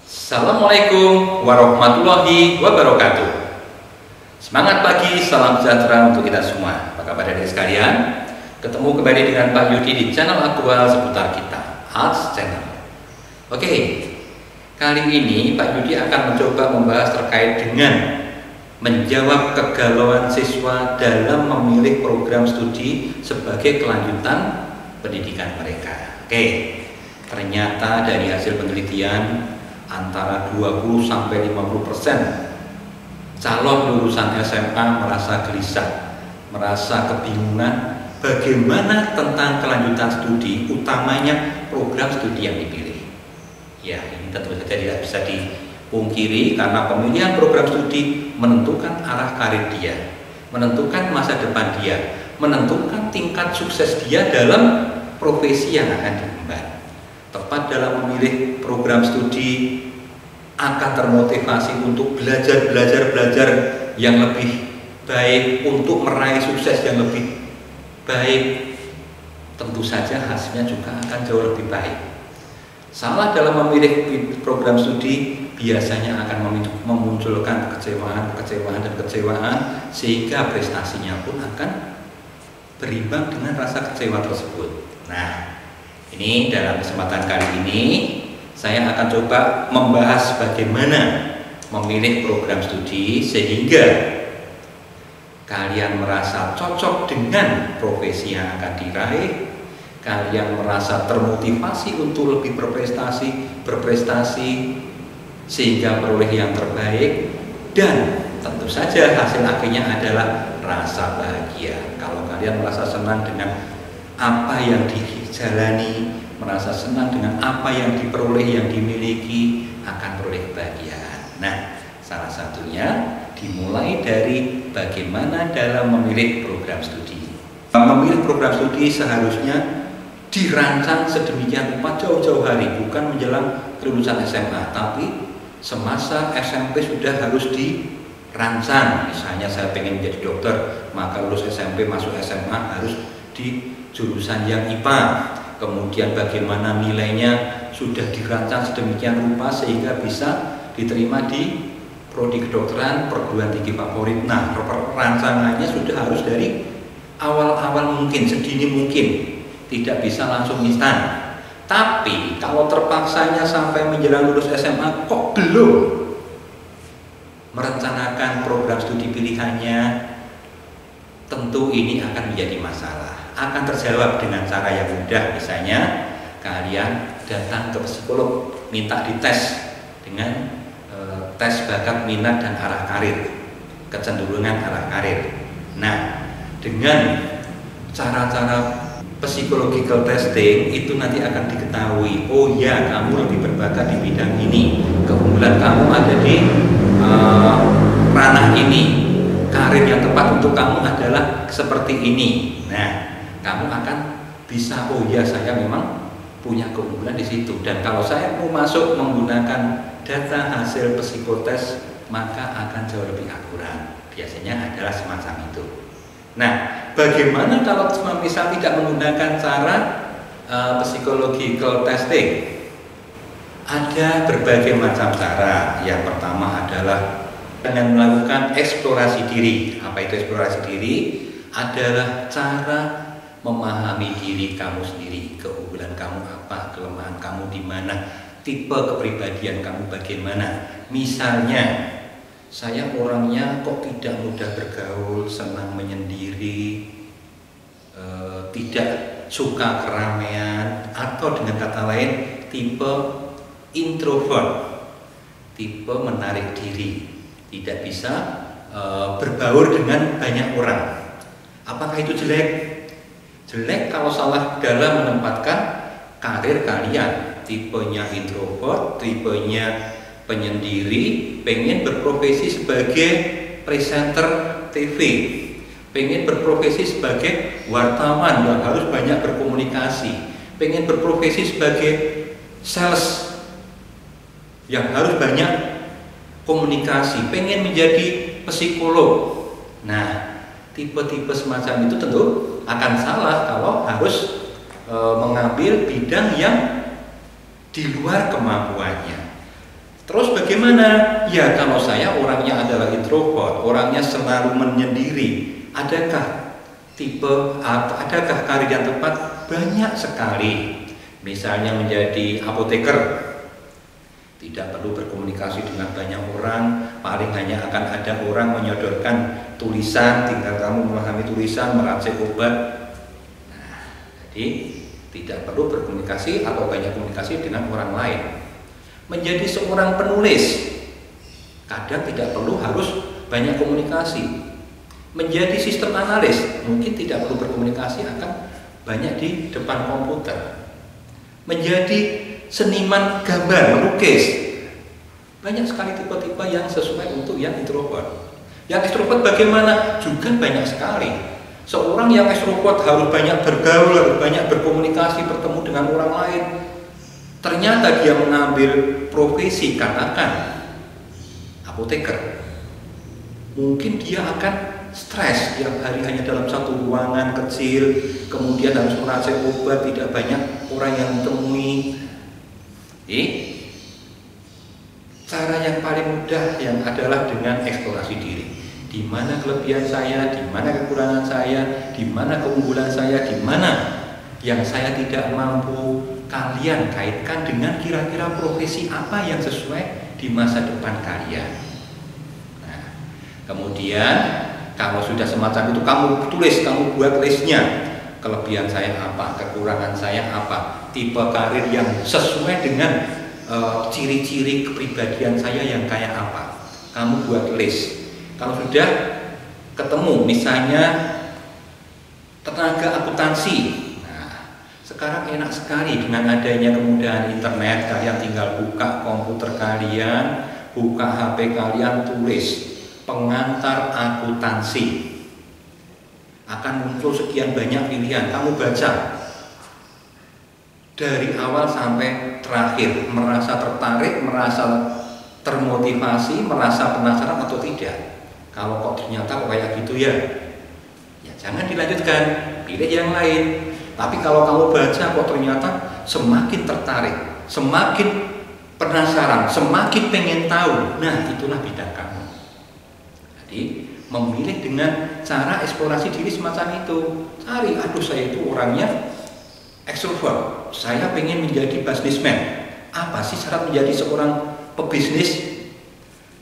Assalamualaikum warahmatullahi wabarakatuh. Semangat pagi, salam sejahtera untuk kita semua. Apa kabar dari sekalian? Ketemu kembali dengan Pak Yudi di channel aktual seputar kita, Arts Channel. Oke, kali ini Pak Yudi akan mencoba membahas terkait dengan menjawab kegalauan siswa dalam memilih program studi sebagai kelanjutan pendidikan mereka. Oke, ternyata dari hasil penelitian antara 20-50% calon lulusan SMA merasa gelisah, merasa kebingungan bagaimana tentang kelanjutan studi, utamanya program studi yang dipilih. Ya, ini tentu saja tidak bisa dipungkiri karena pemilihan program studi menentukan arah karir dia, menentukan masa depan dia, menentukan tingkat sukses dia dalam profesi yang akan diemban. Tepat dalam memilih program studi akan termotivasi untuk belajar yang lebih baik, untuk meraih sukses yang lebih baik. Tentu saja hasilnya juga akan jauh lebih baik. Salah dalam memilih program studi biasanya akan memunculkan kekecewaan sehingga prestasinya pun akan berimbang dengan rasa kecewa tersebut. Nah, ini dalam kesempatan kali ini saya akan coba membahas bagaimana memilih program studi sehingga kalian merasa cocok dengan profesi yang akan diraih, kalian merasa termotivasi untuk lebih berprestasi sehingga peroleh yang terbaik, dan tentu saja hasil akhirnya adalah rasa bahagia. Kalau kalian merasa senang dengan apa yang dijalani, merasa senang dengan apa yang diperoleh, yang dimiliki, akan peroleh kebahagiaan. Nah, salah satunya dimulai dari bagaimana dalam memilih program studi. Memilih program studi seharusnya dirancang sedemikian rupa jauh-jauh hari, bukan menjelang kelulusan SMA, tapi semasa SMP sudah harus dirancang. Misalnya saya pengen menjadi dokter, maka lulus SMP masuk SMA harus di jurusan yang IPA, kemudian bagaimana nilainya sudah dirancang sedemikian rupa sehingga bisa diterima di prodi kedokteran perguruan tinggi favorit. Nah, rancangannya sudah harus dari awal-awal mungkin, sedini mungkin, tidak bisa langsung instan. Tapi kalau terpaksanya sampai menjelang lulus SMA kok belum merencanakan program studi pilihannya, tentu ini akan menjadi masalah. Akan terjawab dengan cara yang mudah. Misalnya kalian datang ke psikolog, minta dites dengan tes bakat minat dan arah karir, kecenderungan arah karir. Nah, dengan cara-cara psychological testing itu nanti akan diketahui, oh ya, kamu lebih berbakat di bidang ini, keunggulan kamu ada di ranah ini, karir yang tepat untuk kamu adalah seperti ini. Nah, kamu akan bisa, oh ya, saya memang punya keunggulan di situ, dan kalau saya mau masuk menggunakan data hasil psikotes maka akan jauh lebih akurat. Biasanya adalah semacam itu. Nah, bagaimana kalau misal tidak menggunakan cara psychological testing? Ada berbagai macam cara. Yang pertama adalah dengan melakukan eksplorasi diri. Apa itu eksplorasi diri? Adalah cara memahami diri kamu sendiri, keunggulan kamu apa, kelemahan kamu di mana, tipe kepribadian kamu bagaimana. Misalnya, saya orangnya kok tidak mudah bergaul, senang menyendiri, tidak suka keramaian, atau dengan kata lain tipe introvert, tipe menarik diri, tidak bisa berbaur dengan banyak orang. Apakah itu jelek? Jelek kalau salah dalam menempatkan karir kalian. Tipenya introvert, tipenya penyendiri, pengen berprofesi sebagai presenter TV, pengen berprofesi sebagai wartawan yang harus banyak berkomunikasi, pengen berprofesi sebagai sales yang harus banyak komunikasi, pengen menjadi psikolog. Nah, tipe-tipe semacam itu tentu akan salah kalau harus mengambil bidang yang di luar kemampuannya. Terus bagaimana? Ya kalau saya orangnya adalah introvert, orangnya selalu menyendiri. Adakah karir yang tepat? Banyak sekali. Misalnya menjadi apoteker, tidak perlu berkomunikasi dengan banyak orang, paling hanya akan ada orang menyodorkan tulisan, tinggal kamu memahami tulisan, meracik obat. Nah, jadi tidak perlu berkomunikasi atau banyak komunikasi dengan orang lain. Menjadi seorang penulis, kadang tidak perlu harus banyak komunikasi. Menjadi sistem analis, mungkin tidak perlu berkomunikasi, akan banyak di depan komputer. Menjadi seniman gambar, melukis, banyak sekali tipe-tipe yang sesuai untuk yang introvert. Yang ekstrovert bagaimana? Juga banyak sekali. Seorang yang ekstrovert harus banyak bergaul, harus banyak berkomunikasi, bertemu dengan orang lain. Ternyata dia mengambil profesi, katakan apoteker, mungkin dia akan stres tiap hari hanya dalam satu ruangan kecil, kemudian harus meracik obat, tidak banyak orang yang ditemui. Cara yang paling mudah yang adalah dengan eksplorasi diri. Di mana kelebihan saya, di mana kekurangan saya, di mana keunggulan saya, di mana yang saya tidak mampu, kalian kaitkan dengan kira-kira profesi apa yang sesuai di masa depan kalian. Nah, kemudian kalau sudah semacam itu, kamu tulis, kamu buat listnya. Kelebihan saya apa, kekurangan saya apa, tipe karir yang sesuai dengan ciri-ciri kepribadian saya yang kayak apa. Kamu buat list. Kalau sudah ketemu, misalnya tenaga akuntansi. Sekarang enak sekali dengan adanya kemudahan internet, kalian tinggal buka komputer kalian, buka HP kalian, tulis pengantar akuntansi. Akan muncul sekian banyak pilihan, kamu baca dari awal sampai terakhir, merasa tertarik, merasa termotivasi, merasa penasaran atau tidak. Kalau kok ternyata kayak gitu ya jangan dilanjutkan, pilih yang lain. Tapi kalau kamu baca kok ternyata semakin tertarik, semakin penasaran, semakin pengen tahu, nah itulah bidang kamu. Jadi memilih dengan cara eksplorasi diri semacam itu. Cari, aduh saya itu orangnya ekstrovert, saya pengen menjadi businessman. Apa sih syarat menjadi seorang pebisnis?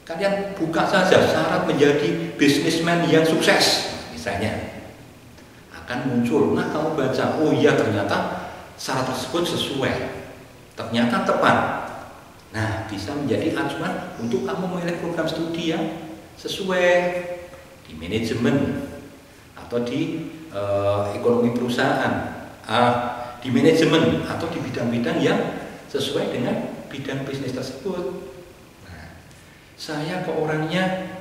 Kalian buka saja syarat menjadi businessman yang sukses, misalnya. Akan muncul, nah kamu baca, oh iya ternyata syarat tersebut sesuai, ternyata tepat. Nah bisa menjadi acuan untuk kamu memilih program studi yang sesuai di manajemen atau di ekonomi perusahaan, di manajemen atau di bidang-bidang yang sesuai dengan bidang bisnis tersebut. Nah, saya ke orangnya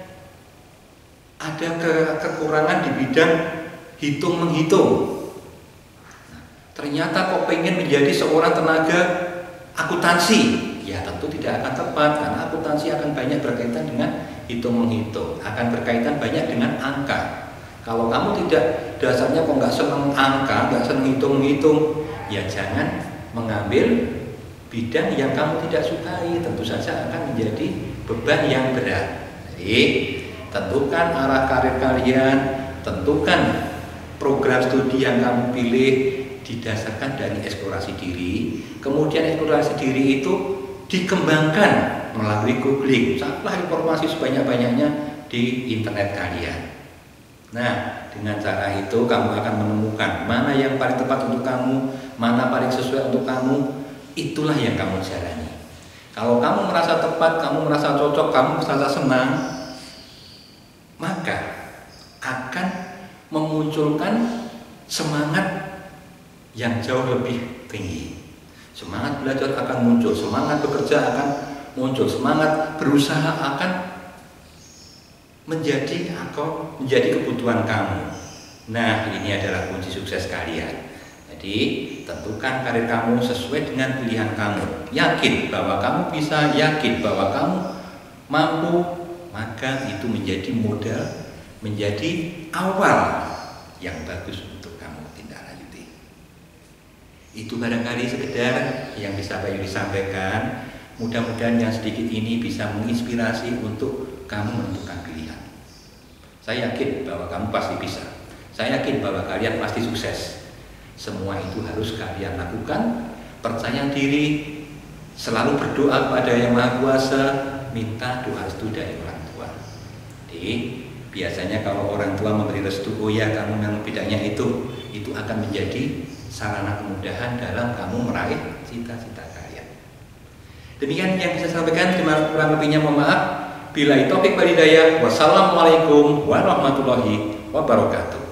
ada kekurangan di bidang hitung-menghitung. Nah, ternyata kok pengen menjadi seorang tenaga akuntansi, ya tentu tidak akan tepat karena akuntansi akan banyak berkaitan dengan hitung-menghitung, akan berkaitan banyak dengan angka. Kalau kamu tidak, dasarnya kok nggak seneng angka, nggak seneng hitung-hitung, ya jangan mengambil bidang yang kamu tidak sukai, tentu saja akan menjadi beban yang berat. Jadi tentukan arah karir kalian, tentukan program studi yang kamu pilih didasarkan dari eksplorasi diri. Kemudian eksplorasi diri itu dikembangkan melalui googling, carilah informasi sebanyak-banyaknya di internet kalian. Nah, dengan cara itu kamu akan menemukan mana yang paling tepat untuk kamu, mana paling sesuai untuk kamu, itulah yang kamu jalani. Kalau kamu merasa tepat, kamu merasa cocok, kamu merasa senang, maka akan memunculkan semangat yang jauh lebih tinggi. Semangat belajar akan muncul, semangat bekerja akan muncul, semangat berusaha akan menjadi kebutuhan kamu. Nah, ini adalah kunci sukses kalian. Jadi, tentukan karir kamu sesuai dengan pilihan kamu. Yakin bahwa kamu bisa, yakin bahwa kamu mampu, maka itu menjadi modal, menjadi awal yang bagus untuk kamu tindak lanjuti. Itu barangkali sekedar yang bisa Pak Yudi sampaikan. Mudah-mudahan yang sedikit ini bisa menginspirasi untuk kamu menentukan pilihan. Saya yakin bahwa kamu pasti bisa. Saya yakin bahwa kalian pasti sukses. Semua itu harus kalian lakukan. Percaya diri, selalu berdoa kepada Yang Maha Kuasa, minta doa restu dari orang tua. Jadi biasanya kalau orang tua memberi restu, oh ya kamu memang bidangnya itu akan menjadi sarana kemudahan dalam kamu meraih cita-cita kalian. Demikian yang bisa saya sampaikan, kurang lebihnya mohon maaf. Billahi taufik wal hidayah. Wassalamualaikum warahmatullahi wabarakatuh.